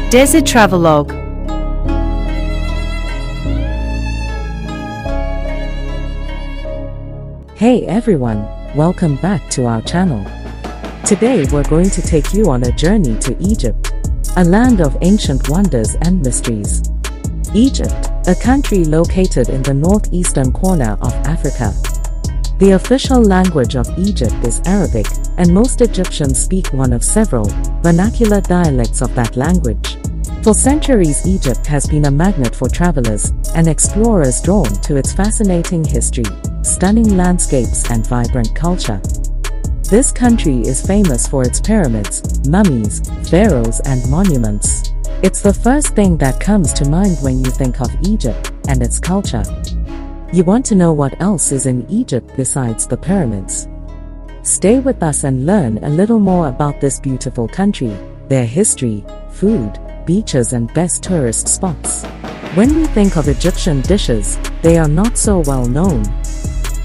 Dezi Travellog. Hey everyone, welcome back to our channel. Today we're going to take you on a journey to Egypt, a land of ancient wonders and mysteries. Egypt, a country located in the northeastern corner of Africa. The official language of Egypt is Arabic, and most Egyptians speak one of several vernacular dialects of that language. For centuries, Egypt has been a magnet for travelers and explorers drawn to its fascinating history, stunning landscapes, and vibrant culture. This country is famous for its pyramids, mummies, pharaohs, and monuments. It's the first thing that comes to mind when you think of Egypt and its culture. You want to know what else is in Egypt besides the pyramids? Stay with us and learn a little more about this beautiful country, their history, food, beaches, and best tourist spots. When we think of Egyptian dishes, they are not so well known.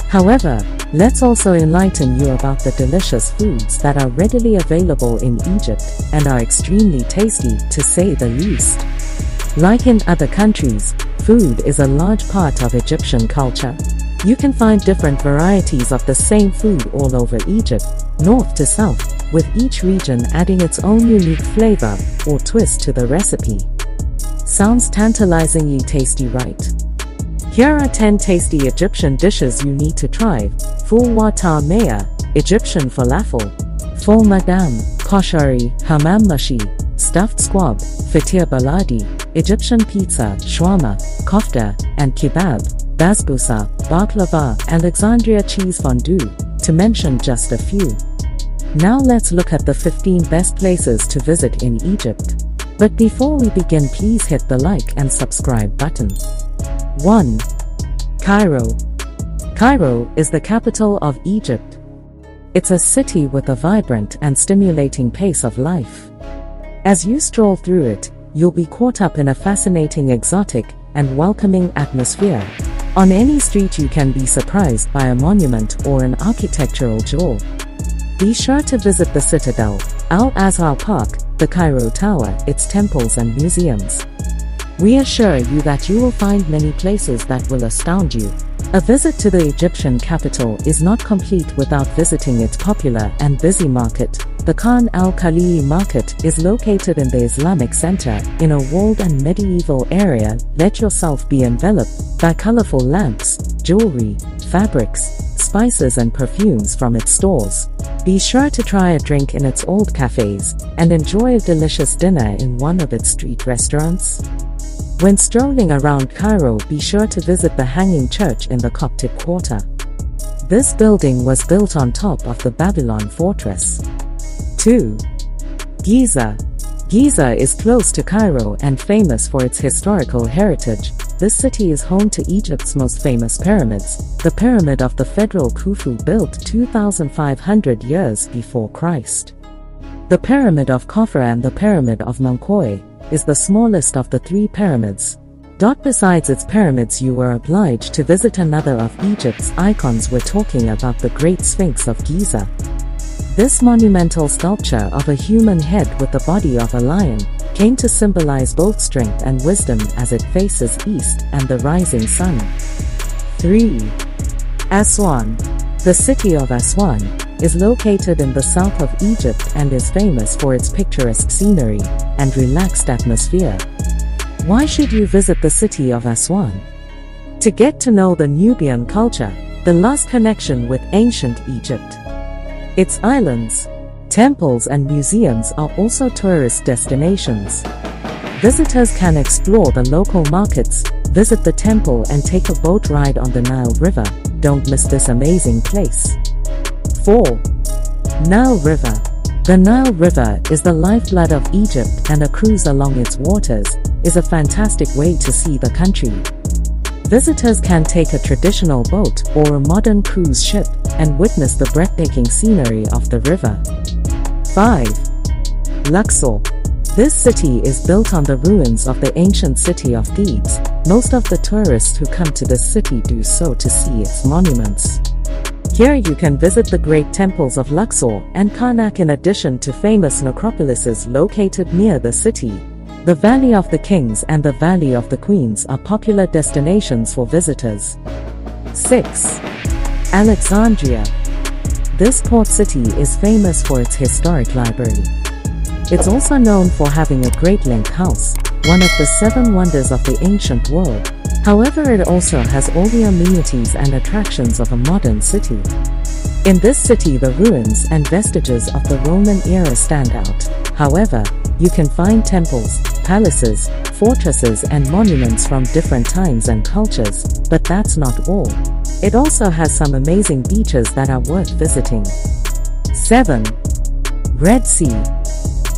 However, let's also enlighten you about the delicious foods that are readily available in Egypt and are extremely tasty, to say the least. Like in other countries, food is a large part of Egyptian culture. You can find different varieties of the same food all over Egypt, north to south, with each region adding its own unique flavor or twist to the recipe. Sounds tantalizingly tasty, right? Here are 10 tasty Egyptian dishes you need to try. Ful wata maya, Egyptian falafel. Ful madam, koshari, hammam mashi, stuffed squab, fatir baladi, Egyptian pizza, shawarma, kofta, and kebab, basbousa, baklava, Alexandria cheese fondue, to mention just a few. Now let's look at the 15 best places to visit in Egypt. But before we begin, please hit the like and subscribe button. 1. Cairo. Cairo is the capital of Egypt. It's a city with a vibrant and stimulating pace of life. As you stroll through it, you'll be caught up in a fascinating, exotic, and welcoming atmosphere. On any street you can be surprised by a monument or an architectural jewel. Be sure to visit the Citadel, Al-Azhar Park, the Cairo Tower, its temples and museums. We assure you that you will find many places that will astound you. A visit to the Egyptian capital is not complete without visiting its popular and busy market. The Khan al-Khalili market is located in the Islamic center, in a walled and medieval area. Let yourself be enveloped by colorful lamps, jewelry, fabrics, spices, and perfumes from its stores. Be sure to try a drink in its old cafes and enjoy a delicious dinner in one of its street restaurants. When strolling around Cairo, be sure to visit the Hanging Church in the Coptic Quarter. This building was built on top of the Babylon fortress. 2. Giza. Giza is close to Cairo and famous for its historical heritage. This city is home to Egypt's most famous pyramids, the Pyramid of the Pharaoh Khufu, built 2,500 years before Christ. The Pyramid of Khafra and the Pyramid of Menkaure is the smallest of the three pyramids. Besides its pyramids, you were obliged to visit another of Egypt's icons. We're talking about the Great Sphinx of Giza. This monumental sculpture of a human head with the body of a lion came to symbolize both strength and wisdom as it faces east and the rising sun. 3. Aswan. The city of Aswan is located in the south of Egypt and is famous for its picturesque scenery and relaxed atmosphere. Why should you visit the city of Aswan? To get to know the Nubian culture, the lost connection with ancient Egypt. Its islands, temples, and museums are also tourist destinations. Visitors can explore the local markets, visit the temple, and take a boat ride on the Nile River. Don't miss this amazing place. 4. Nile River. The Nile River is the lifeblood of Egypt, and a cruise along its waters is a fantastic way to see the country. Visitors can take a traditional boat or a modern cruise ship and witness the breathtaking scenery of the river. 5. Luxor. This city is built on the ruins of the ancient city of Thebes. Most of the tourists who come to this city do so to see its monuments. Here you can visit the great temples of Luxor and Karnak, in addition to famous necropolises located near the city. The Valley of the Kings and the Valley of the Queens are popular destinations for visitors. 6. Alexandria. This port city is famous for its historic library. It's also known for having a Great Link House, one of the 7 wonders of the ancient world. However, it also has all the amenities and attractions of a modern city. In this city, the ruins and vestiges of the Roman era stand out. However, you can find temples, palaces, fortresses and monuments from different times and cultures, but that's not all. It also has some amazing beaches that are worth visiting. 7. Red Sea.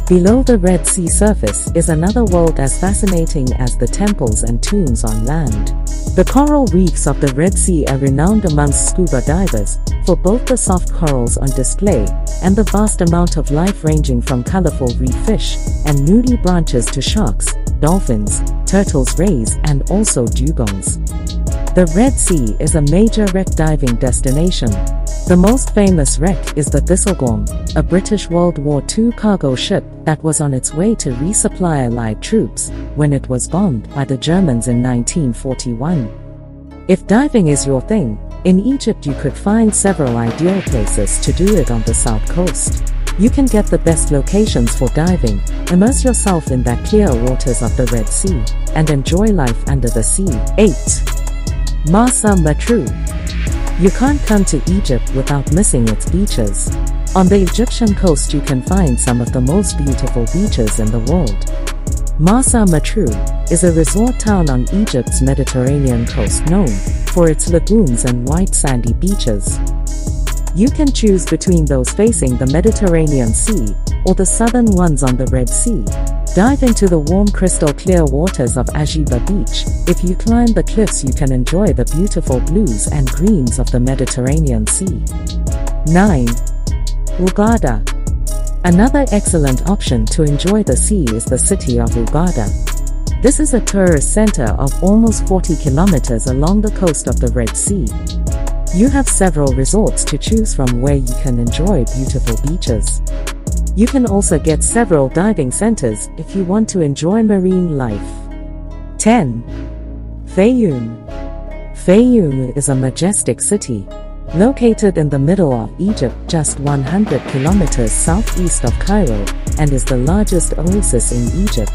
Below the Red Sea surface is another world as fascinating as the temples and tombs on land. The coral reefs of the Red Sea are renowned amongst scuba divers for both the soft corals on display and the vast amount of life ranging from colorful reef fish and nudie branches to sharks, dolphins, turtles, rays, and also dugongs. The Red Sea is a major wreck diving destination. The most famous wreck is the Thistlegorm, a British World War II cargo ship that was on its way to resupply Allied troops when it was bombed by the Germans in 1941. If diving is your thing, in Egypt you could find several ideal places to do it on the south coast. You can get the best locations for diving, immerse yourself in the clear waters of the Red Sea, and enjoy life under the sea. 8. Marsa Matruh. You can't come to Egypt without missing its beaches. On the Egyptian coast you can find some of the most beautiful beaches in the world. Marsa Matruh is a resort town on Egypt's Mediterranean coast known for its lagoons and white sandy beaches. You can choose between those facing the Mediterranean Sea or the southern ones on the Red Sea. Dive into the warm crystal clear waters of Ajiba Beach. If you climb the cliffs you can enjoy the beautiful blues and greens of the Mediterranean Sea. 9. Hurghada. Another excellent option to enjoy the sea is the city of Hurghada. This is a tourist center of almost 40 kilometers along the coast of the Red Sea. You have several resorts to choose from where you can enjoy beautiful beaches. You can also get several diving centers if you want to enjoy marine life. 10. Fayoum. Fayoum is a majestic city located in the middle of Egypt, just 100 kilometers southeast of Cairo, and is the largest oasis in Egypt.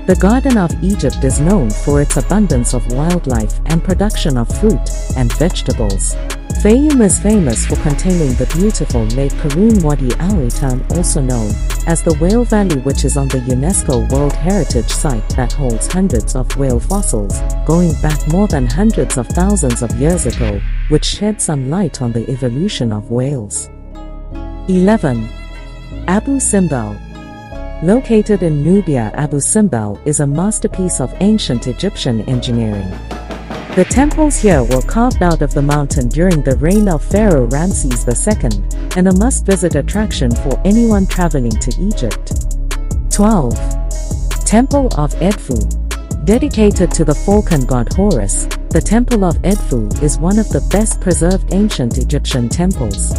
The Garden of Egypt is known for its abundance of wildlife and production of fruit and vegetables. Fayoum is famous for containing the beautiful Lake Karun Wadi al-Ritan, also known as the Whale Valley, which is on the UNESCO World Heritage Site that holds hundreds of whale fossils going back more than hundreds of thousands of years ago, which shed some light on the evolution of whales. 11. Abu Simbel. Located in Nubia, Abu Simbel is a masterpiece of ancient Egyptian engineering. The temples here were carved out of the mountain during the reign of Pharaoh Ramses II, and a must-visit attraction for anyone traveling to Egypt. 12. Temple of Edfu. Dedicated to the falcon god Horus, the Temple of Edfu is one of the best preserved ancient Egyptian temples.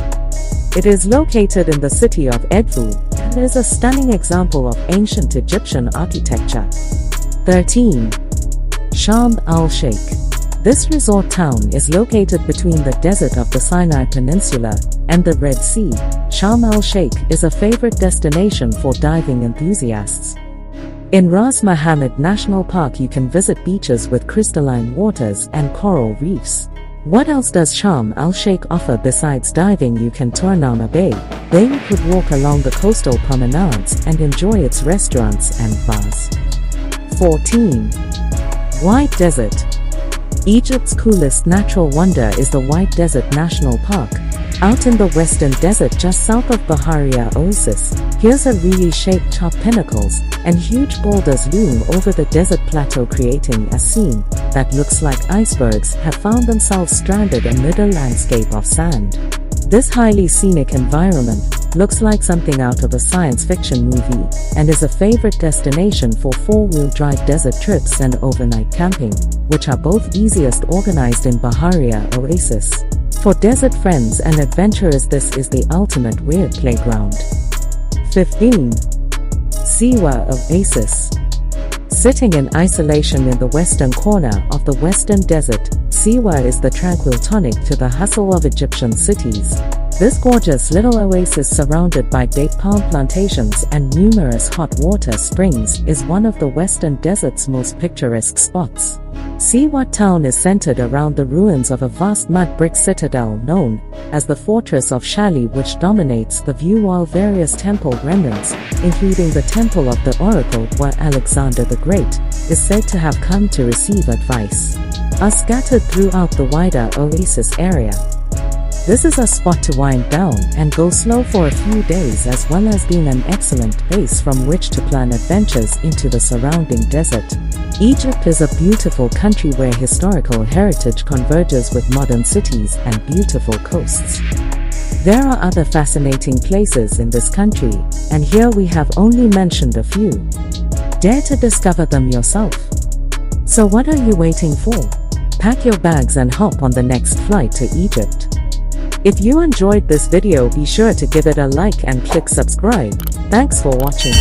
It is located in the city of Edfu and is a stunning example of ancient Egyptian architecture. 13. Sharm el-Sheikh. This resort town is located between the desert of the Sinai Peninsula and the Red Sea. Sharm el-Sheikh is a favorite destination for diving enthusiasts. In Ras Mohammed National Park you can visit beaches with crystalline waters and coral reefs. What else does Sharm el-Sheikh offer besides diving? You can tour Nama Bay. Then you could walk along the coastal promenades and enjoy its restaurants and bars. 14. White Desert. Egypt's coolest natural wonder is the White Desert National Park. Out in the western desert just south of Baharia Oasis, here's a really shaped top pinnacles, and huge boulders loom over the desert plateau, creating a scene that looks like icebergs have found themselves stranded amid a landscape of sand. This highly scenic environment looks like something out of a science fiction movie, and is a favorite destination for four-wheel drive desert trips and overnight camping, which are both easiest organized in Baharia Oasis. For desert friends and adventurers, this is the ultimate weird playground. 15. Siwa Oasis. Sitting in isolation in the western corner of the Western Desert, Siwa is the tranquil tonic to the hustle of Egyptian cities. This gorgeous little oasis surrounded by date palm plantations and numerous hot water springs is one of the Western Desert's most picturesque spots. Siwa town is centered around the ruins of a vast mud brick citadel known as the Fortress of Shali, which dominates the view, while various temple remnants, including the Temple of the Oracle where Alexander the Great is said to have come to receive advice, are scattered throughout the wider oasis area. This is a spot to wind down and go slow for a few days, as well as being an excellent base from which to plan adventures into the surrounding desert. Egypt is a beautiful country where historical heritage converges with modern cities and beautiful coasts. There are other fascinating places in this country, and here we have only mentioned a few. Dare to discover them yourself. So what are you waiting for? Pack your bags and hop on the next flight to Egypt. If you enjoyed this video, be sure to give it a like and click subscribe. Thanks for watching.